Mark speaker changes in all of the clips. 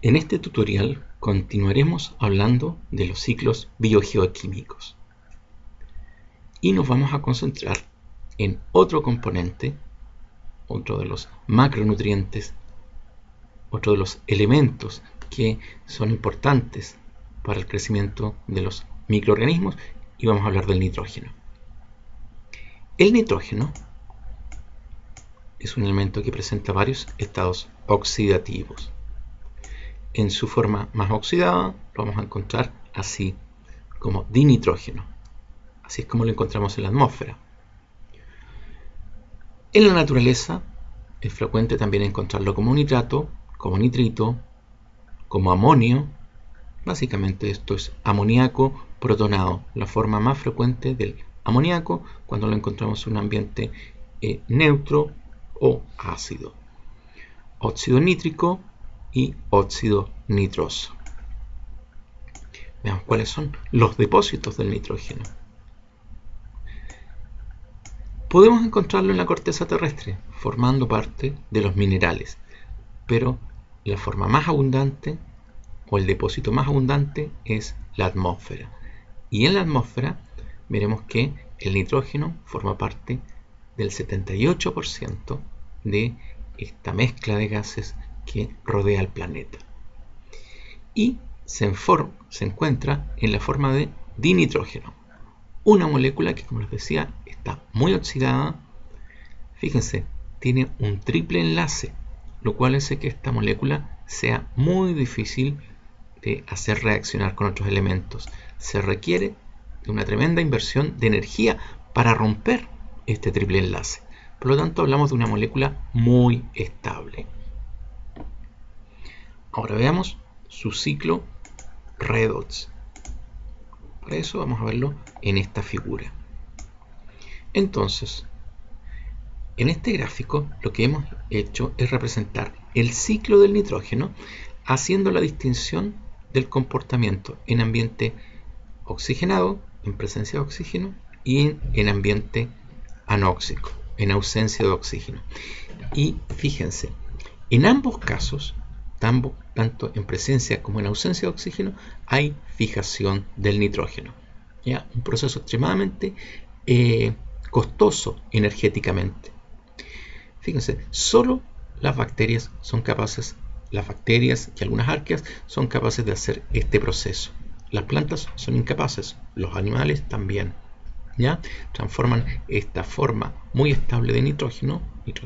Speaker 1: En este tutorial continuaremos hablando de los ciclos biogeoquímicos y nos vamos a concentrar en otro componente, otro de los macronutrientes, otro de los elementos que son importantes para el crecimiento de los microorganismos, y vamos a hablar del nitrógeno. El nitrógeno es un elemento que presenta varios estados oxidativos. En su forma más oxidada lo vamos a encontrar así como dinitrógeno. Así es como lo encontramos en la atmósfera. En la naturaleza es frecuente también encontrarlo como nitrato, como nitrito, como amonio. Básicamente esto es amoníaco protonado, la forma más frecuente del amoníaco cuando lo encontramos en un ambiente neutro o ácido. Óxido nítrico y óxido nitroso. Veamos cuáles son los depósitos del nitrógeno. Podemos encontrarlo en la corteza terrestre, formando parte de los minerales, pero la forma más abundante o el depósito más abundante es la atmósfera. Y en la atmósfera veremos que el nitrógeno forma parte del 78% de esta mezcla de gases que rodea el planeta. Y se encuentra en la forma de dinitrógeno, una molécula que, como les decía, está muy oxidada. Fíjense, tiene un triple enlace, lo cual hace que esta molécula sea muy difícil de hacer reaccionar con otros elementos. Se requiere de una tremenda inversión de energía para romper este triple enlace. Por lo tanto, hablamos de una molécula muy estable. Ahora veamos su ciclo redox. Para eso vamos a verlo en esta figura. Entonces, en este gráfico lo que hemos hecho es representar el ciclo del nitrógeno haciendo la distinción del comportamiento en ambiente oxigenado, en presencia de oxígeno, y en ambiente anóxico, en ausencia de oxígeno. Y fíjense, en ambos casos, tanto en presencia como en ausencia de oxígeno, hay fijación del nitrógeno. ¿Ya? Un proceso extremadamente costoso energéticamente. Fíjense, solo las bacterias y algunas arqueas son capaces de hacer este proceso. Las plantas son incapaces, los animales también. ¿Ya? Transforman esta forma muy estable de nitrógeno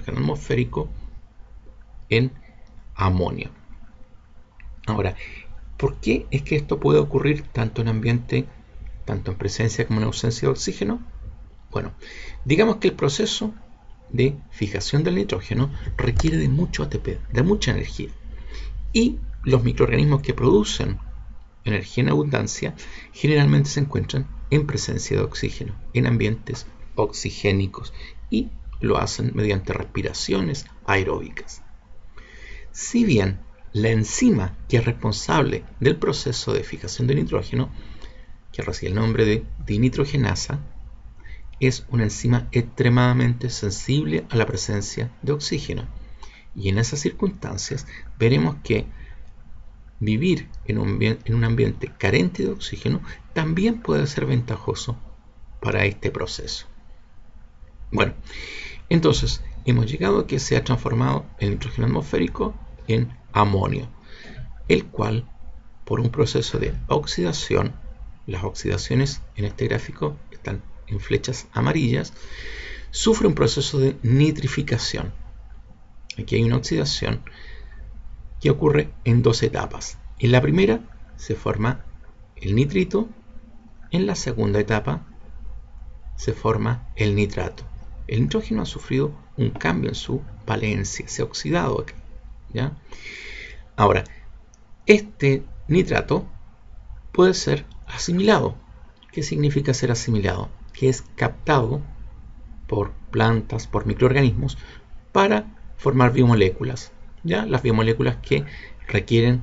Speaker 1: atmosférico, en amonio. Ahora, ¿por qué es que esto puede ocurrir tanto en presencia como en ausencia de oxígeno? Bueno, digamos que el proceso de fijación del nitrógeno requiere de mucho ATP, de mucha energía. Y los microorganismos que producen energía en abundancia generalmente se encuentran en presencia de oxígeno, en ambientes oxigénicos, y lo hacen mediante respiraciones aeróbicas. Si bien la enzima que es responsable del proceso de fijación de nitrógeno, que recibe el nombre de dinitrogenasa, es una enzima extremadamente sensible a la presencia de oxígeno. Y en esas circunstancias veremos que vivir en un ambiente carente de oxígeno también puede ser ventajoso para este proceso. Bueno, entonces hemos llegado a que se ha transformado el nitrógeno atmosférico en amonio, el cual, por un proceso de oxidación, las oxidaciones en este gráfico están en flechas amarillas, sufre un proceso de nitrificación. Aquí hay una oxidación que ocurre en dos etapas. En la primera se forma el nitrito, en la segunda etapa se forma el nitrato. El nitrógeno ha sufrido un cambio en su valencia, se ha oxidado acá, ¿ya? Ahora, este nitrato puede ser asimilado. ¿Qué significa ser asimilado? Que es captado por plantas, por microorganismos, para formar biomoléculas, ¿ya? Las biomoléculas que requieren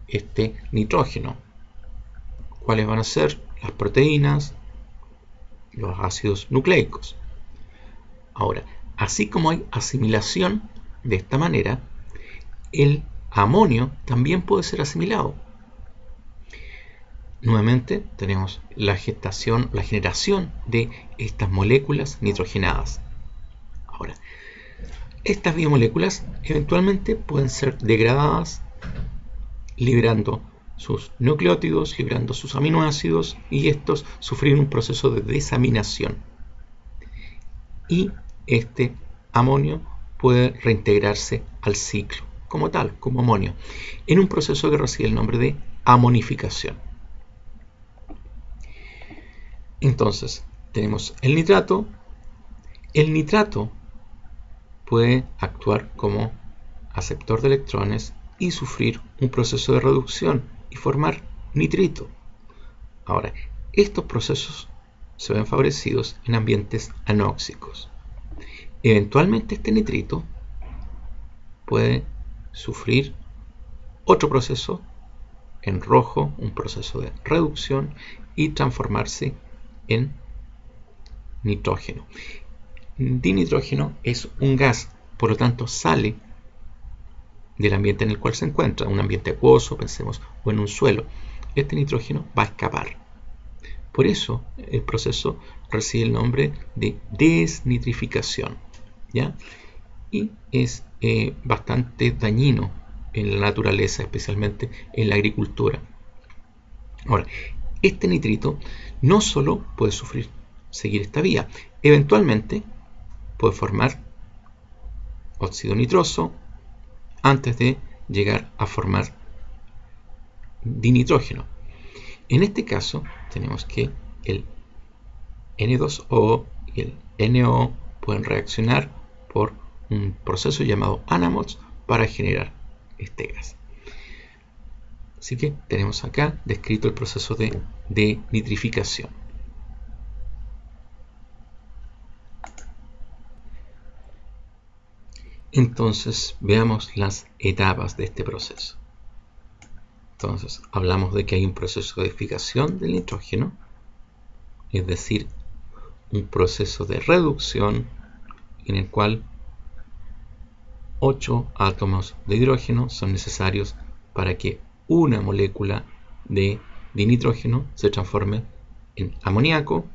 Speaker 1: este nitrógeno. ¿Cuáles van a ser? Las proteínas, los ácidos nucleicos. Ahora, así como hay asimilación de esta manera, el amonio también puede ser asimilado. Nuevamente tenemos la generación de estas moléculas nitrogenadas. Ahora, estas biomoléculas eventualmente pueden ser degradadas liberando sus nucleótidos, liberando sus aminoácidos, y estos sufrir un proceso de desaminación. Y este amonio puede reintegrarse al ciclo como tal, como amonio, en un proceso que recibe el nombre de amonificación. Entonces, tenemos el nitrato. El nitrato puede actuar como aceptor de electrones y sufrir un proceso de reducción y formar nitrito. Ahora, estos procesos se ven favorecidos en ambientes anóxicos. Eventualmente este nitrito puede sufrir otro proceso en rojo, un proceso de reducción, y transformarse en nitrógeno. Dinitrógeno es un gas, por lo tanto sale del ambiente en el cual se encuentra, un ambiente acuoso, pensemos, o en un suelo. Este nitrógeno va a escapar. Por eso el proceso recibe el nombre de desnitrificación, ¿ya? Y es bastante dañino en la naturaleza, especialmente en la agricultura. Ahora, este nitrito no solo puede seguir esta vía, eventualmente puede formar óxido nitroso antes de llegar a formar dinitrógeno. En este caso tenemos que el N2O y el NO pueden reaccionar por un proceso llamado Anamox para generar este gas. Así que tenemos acá descrito el proceso de nitrificación. Entonces veamos las etapas de este proceso. Entonces hablamos de que hay un proceso de fijación del nitrógeno, es decir, un proceso de reducción en el cual 8 átomos de hidrógeno son necesarios para que una molécula de dinitrógeno se transforme en amoníaco,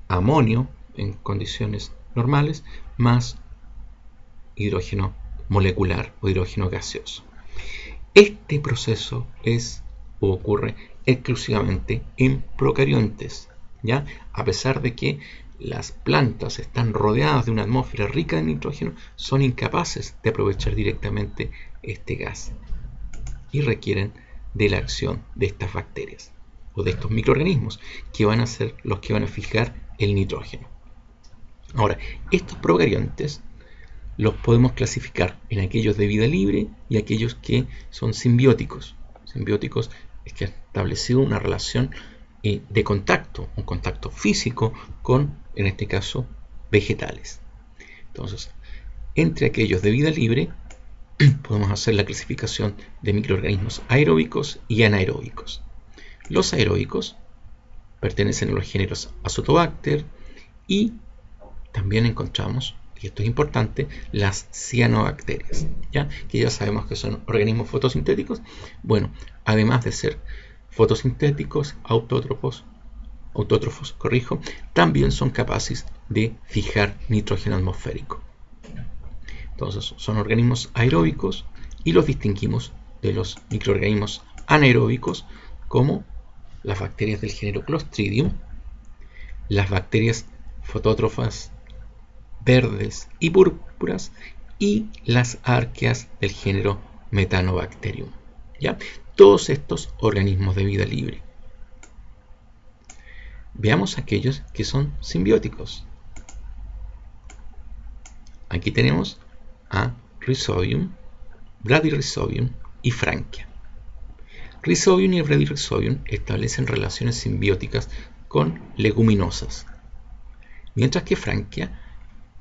Speaker 1: amonio en condiciones normales, más hidrógeno molecular o hidrógeno gaseoso. Este proceso ocurre exclusivamente en procariontes, ¿ya? A pesar de que las plantas están rodeadas de una atmósfera rica en nitrógeno, son incapaces de aprovechar directamente este gas y requieren de la acción de estas bacterias o de estos microorganismos que van a ser los que van a fijar el nitrógeno. Ahora, estos procariontes los podemos clasificar en aquellos de vida libre y aquellos que son simbióticos. Simbióticos es que ha establecido una relación de contacto, un contacto físico con, en este caso, vegetales. Entonces, entre aquellos de vida libre podemos hacer la clasificación de microorganismos aeróbicos y anaeróbicos. Los aeróbicos pertenecen a los géneros Azotobacter, y también encontramos, y esto es importante, las cianobacterias, ¿ya? Que ya sabemos que son organismos fotosintéticos. Bueno, además de ser fotosintéticos, autótrofos, también son capaces de fijar nitrógeno atmosférico. Entonces, son organismos aeróbicos y los distinguimos de los microorganismos anaeróbicos, como las bacterias del género Clostridium, las bacterias fotótrofas verdes y púrpuras, y las arqueas del género Methanobacterium, ¿ya? Todos estos organismos de vida libre. Veamos aquellos que son simbióticos. Aquí tenemos a Rhizobium, Bradyrhizobium y Frankia. Rhizobium y Bradyrhizobium establecen relaciones simbióticas con leguminosas, mientras que Frankia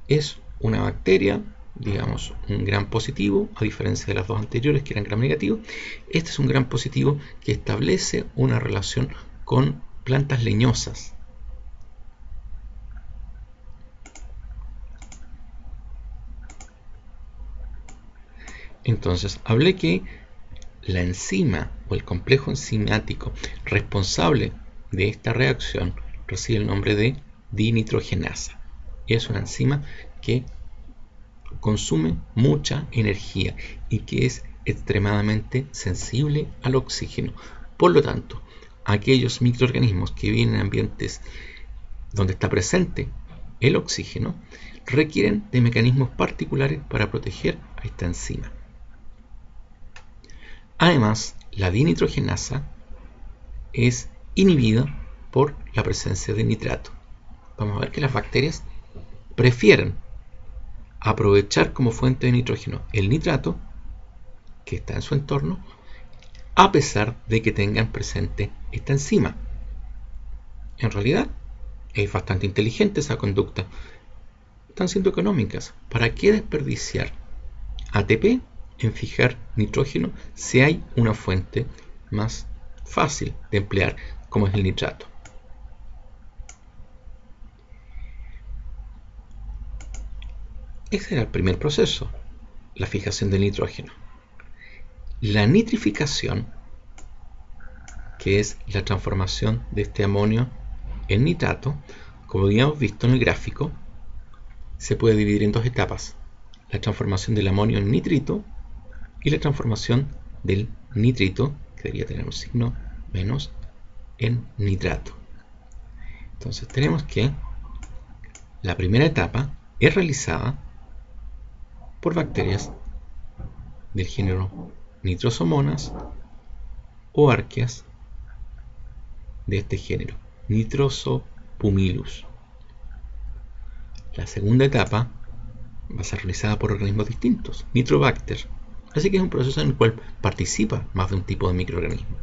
Speaker 1: es una bacteria, digamos, un gram positivo, a diferencia de las dos anteriores que eran gram negativo. Este es un gram positivo que establece una relación con plantas leñosas. Entonces, hablé que la enzima o el complejo enzimático responsable de esta reacción recibe el nombre de dinitrogenasa. Es una enzima que consume mucha energía y que es extremadamente sensible al oxígeno. Por lo tanto, aquellos microorganismos que viven en ambientes donde está presente el oxígeno requieren de mecanismos particulares para proteger a esta enzima. Además, la dinitrogenasa es inhibida por la presencia de nitrato. Vamos a ver que las bacterias prefieren aprovechar como fuente de nitrógeno el nitrato que está en su entorno, a pesar de que tengan presente esta enzima. En realidad, es bastante inteligente esa conducta. Están siendo económicas. ¿Para qué desperdiciar ATP en fijar nitrógeno si hay una fuente más fácil de emplear, como es el nitrato? Ese era el primer proceso, la fijación del nitrógeno. La nitrificación, que es la transformación de este amonio en nitrato, como habíamos visto en el gráfico, se puede dividir en dos etapas: la transformación del amonio en nitrito y la transformación del nitrito, que debería tener un signo menos, en nitrato. Entonces tenemos que la primera etapa es realizada por bacterias del género Nitrosomonas o arqueas de este género, Nitrosopumilus. La segunda etapa va a ser realizada por organismos distintos, Nitrobacter. Así que es un proceso en el cual participa más de un tipo de microorganismo.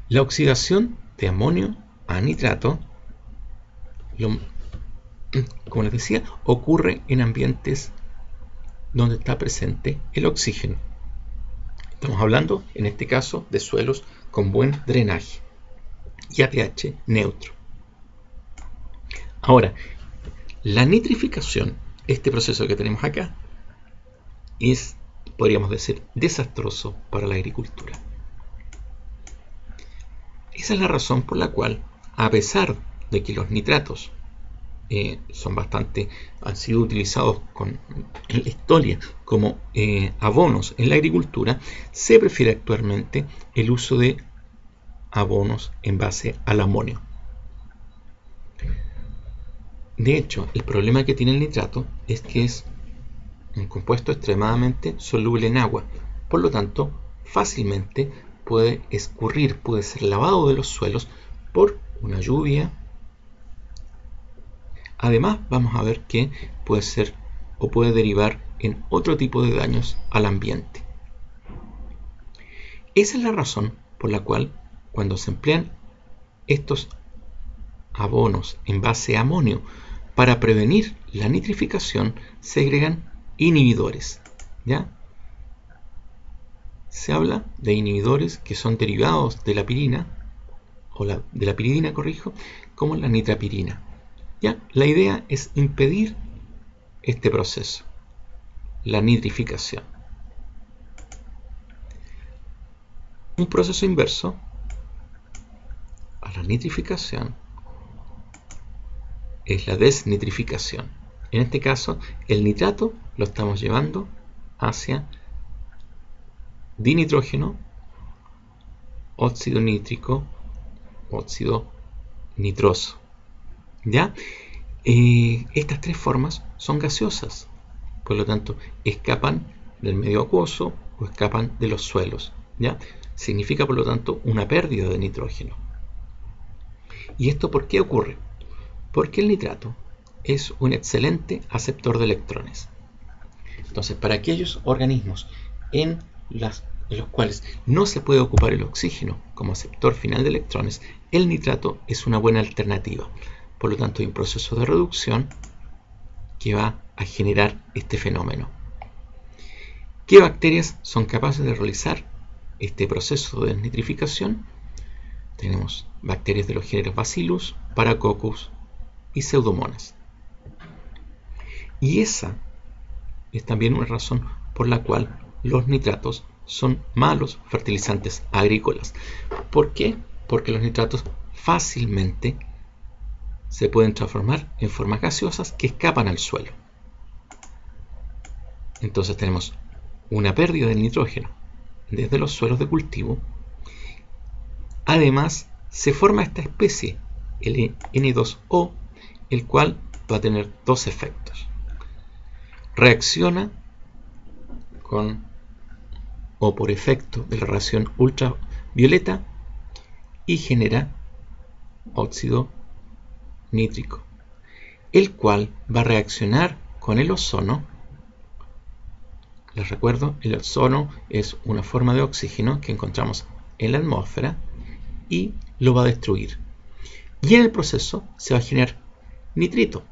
Speaker 1: La oxidación de amonio a nitrato, como les decía, ocurre en ambientes donde está presente el oxígeno. Estamos hablando, en este caso, de suelos con buen drenaje y a pH neutro. Ahora, la nitrificación, este proceso que tenemos acá, es, podríamos decir, desastroso para la agricultura. Esa es la razón por la cual, a pesar de que los nitratos han sido utilizados en la historia como abonos en la agricultura, se prefiere actualmente el uso de abonos en base al amonio. De hecho, el problema que tiene el nitrato es que es un compuesto extremadamente soluble en agua, por lo tanto, fácilmente puede escurrir, puede ser lavado de los suelos por una lluvia. Además, vamos a ver que puede ser o puede derivar en otro tipo de daños al ambiente. Esa es la razón por la cual, cuando se emplean estos abonos en base a amonio para prevenir la nitrificación, se agregan inhibidores, ¿ya? Se habla de inhibidores que son derivados de la pirina, de la piridina, como la nitrapirina. ¿Ya? La idea es impedir este proceso, la nitrificación. Un proceso inverso a la nitrificación es la desnitrificación. En este caso, el nitrato lo estamos llevando hacia dinitrógeno, óxido nítrico, óxido nitroso. ¿Ya? Estas tres formas son gaseosas, por lo tanto escapan del medio acuoso o escapan de los suelos, ¿ya? Significa por lo tanto una pérdida de nitrógeno. ¿Y esto por qué ocurre? Porque el nitrato es un excelente aceptor de electrones. Entonces, para aquellos organismos en los cuales no se puede ocupar el oxígeno como aceptor final de electrones, el nitrato es una buena alternativa. Por lo tanto, hay un proceso de reducción que va a generar este fenómeno. ¿Qué bacterias son capaces de realizar este proceso de desnitrificación? Tenemos bacterias de los géneros Bacillus, Paracoccus y Pseudomonas. Y esa es también una razón por la cual los nitratos son malos fertilizantes agrícolas. ¿Por qué? Porque los nitratos fácilmente se pueden transformar en formas gaseosas que escapan al suelo. Entonces tenemos una pérdida de nitrógeno desde los suelos de cultivo. Además, se forma esta especie, el N2O, el cual va a tener dos efectos. Reacciona con o por efecto de la radiación ultravioleta y genera óxido nítrico, el cual va a reaccionar con el ozono. Les recuerdo, el ozono es una forma de oxígeno que encontramos en la atmósfera y lo va a destruir. Y en el proceso se va a generar nitrito,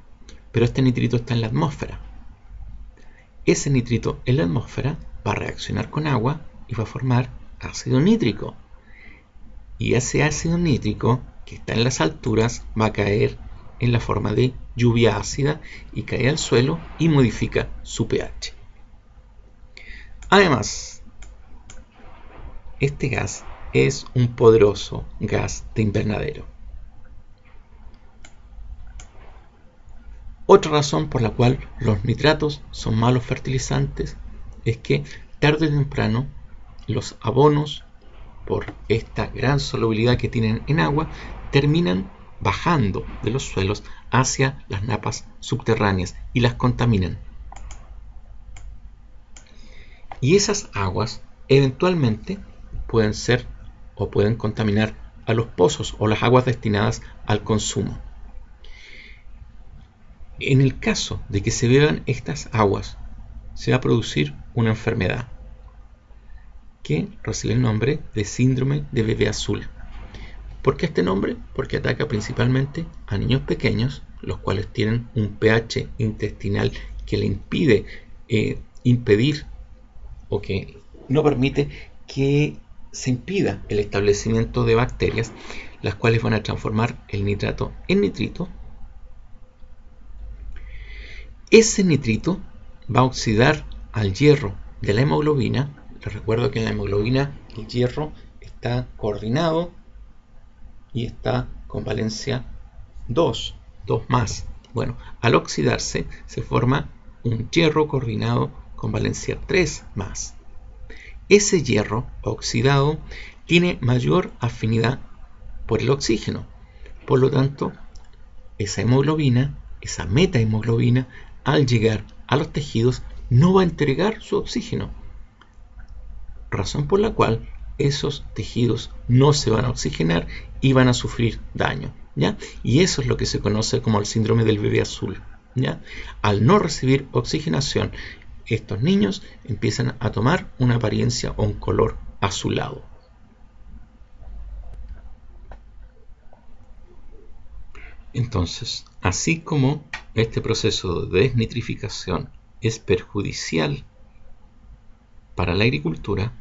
Speaker 1: pero este nitrito está en la atmósfera. Ese nitrito en la atmósfera va a reaccionar con agua y va a formar ácido nítrico. Y ese ácido nítrico que está en las alturas va a caer en la forma de lluvia ácida y cae al suelo y modifica su pH. Además, este gas es un poderoso gas de invernadero. Otra razón por la cual los nitratos son malos fertilizantes es que tarde o temprano los abonos, por esta gran solubilidad que tienen en agua, terminan bajando de los suelos hacia las napas subterráneas y las contaminan. Y esas aguas eventualmente pueden ser o pueden contaminar a los pozos o las aguas destinadas al consumo. En el caso de que se beban estas aguas, se va a producir una enfermedad que recibe el nombre de síndrome de bebé azul. ¿Por qué este nombre? Porque ataca principalmente a niños pequeños, los cuales tienen un pH intestinal que le impide impedir o que no permite que se impida el establecimiento de bacterias, las cuales van a transformar el nitrato en nitrito. Ese nitrito va a oxidar al hierro de la hemoglobina. Les recuerdo que en la hemoglobina el hierro está coordinado y está con valencia 2 más. Bueno, al oxidarse se forma un hierro coordinado con valencia 3 más. Ese hierro oxidado tiene mayor afinidad por el oxígeno. Por lo tanto, esa hemoglobina, esa metahemoglobina, al llegar a los tejidos no va a entregar su oxígeno, razón por la cual esos tejidos no se van a oxigenar y van a sufrir daño, ¿ya? Y eso es lo que se conoce como el síndrome del bebé azul, ¿ya? Al no recibir oxigenación, estos niños empiezan a tomar una apariencia o un color azulado. Entonces, así como este proceso de desnitrificación es perjudicial para la agricultura,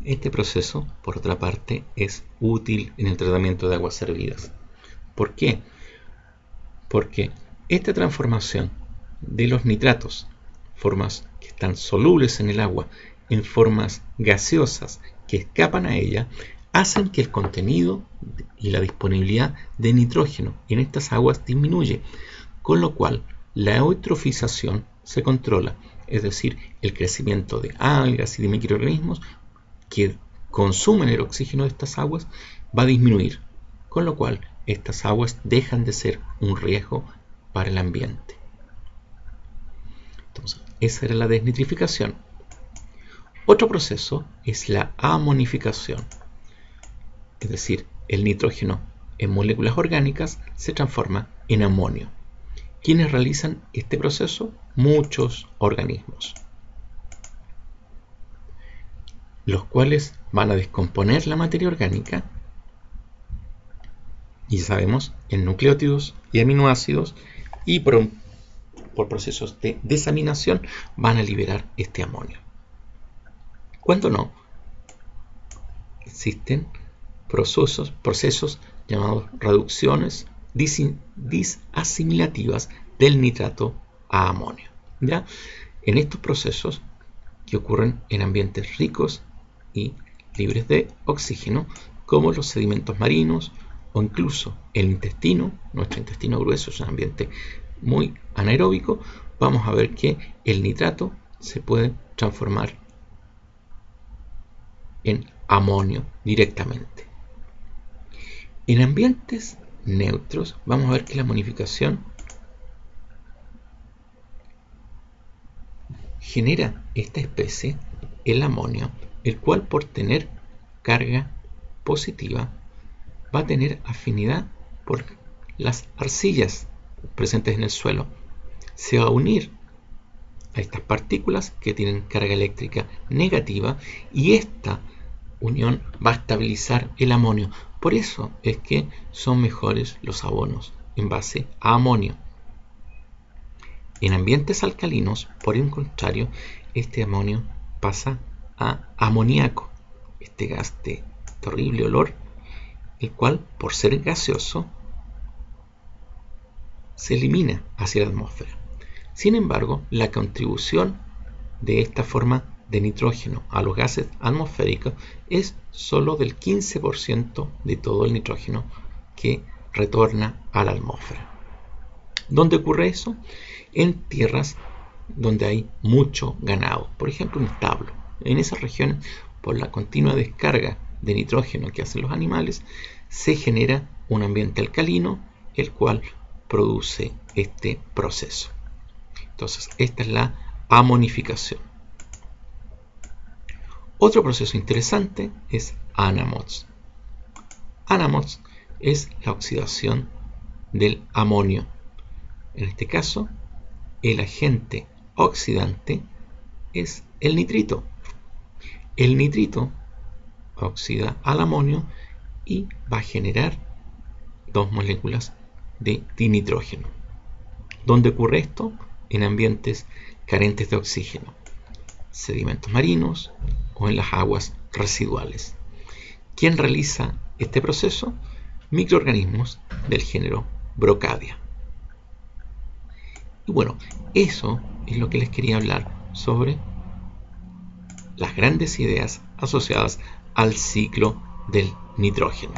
Speaker 1: este proceso, por otra parte, es útil en el tratamiento de aguas servidas. ¿Por qué? Porque esta transformación de los nitratos, formas que están solubles en el agua, en formas gaseosas que escapan a ella, hacen que el contenido y la disponibilidad de nitrógeno en estas aguas disminuye, con lo cual la eutrofización se controla, es decir, el crecimiento de algas y de microorganismos que consumen el oxígeno de estas aguas va a disminuir, con lo cual estas aguas dejan de ser un riesgo para el ambiente. Entonces, esa era la desnitrificación. Otro proceso es la amonificación, es decir, el nitrógeno en moléculas orgánicas se transforma en amonio. ¿Quiénes realizan este proceso? Muchos organismos, los cuales van a descomponer la materia orgánica y sabemos en nucleótidos y aminoácidos, y por procesos de desaminación van a liberar este amonio. Cuando no, existen procesos llamados reducciones disasimilativas del nitrato a amonio, ¿ya? En estos procesos que ocurren en ambientes ricos y libres de oxígeno, como los sedimentos marinos o incluso el intestino. Nuestro intestino grueso es un ambiente muy anaeróbico. Vamos a ver que el nitrato se puede transformar en amonio directamente. En ambientes neutros vamos a ver que la amonificación genera esta especie, el amonio, el cual por tener carga positiva va a tener afinidad por las arcillas presentes en el suelo. Se va a unir a estas partículas que tienen carga eléctrica negativa y esta unión va a estabilizar el amonio. Por eso es que son mejores los abonos en base a amonio. En ambientes alcalinos, por el contrario, este amonio pasa a amoníaco, este gas de horrible olor, el cual, por ser gaseoso, se elimina hacia la atmósfera. Sin embargo, la contribución de esta forma de nitrógeno a los gases atmosféricos es solo del 15% de todo el nitrógeno que retorna a la atmósfera. ¿Dónde ocurre eso? En tierras donde hay mucho ganado, por ejemplo un establo. En esas regiones, por la continua descarga de nitrógeno que hacen los animales, se genera un ambiente alcalino, el cual produce este proceso. Entonces, esta es la amonificación. Otro proceso interesante es ANAMOX. ANAMOX es la oxidación del amonio. En este caso, el agente oxidante es el nitrito. El nitrito oxida al amonio y va a generar dos moléculas de dinitrógeno. ¿Dónde ocurre esto? En ambientes carentes de oxígeno, sedimentos marinos o en las aguas residuales. ¿Quién realiza este proceso? Microorganismos del género Brocadia. Y bueno, eso es lo que les quería hablar sobre las grandes ideas asociadas al ciclo del nitrógeno.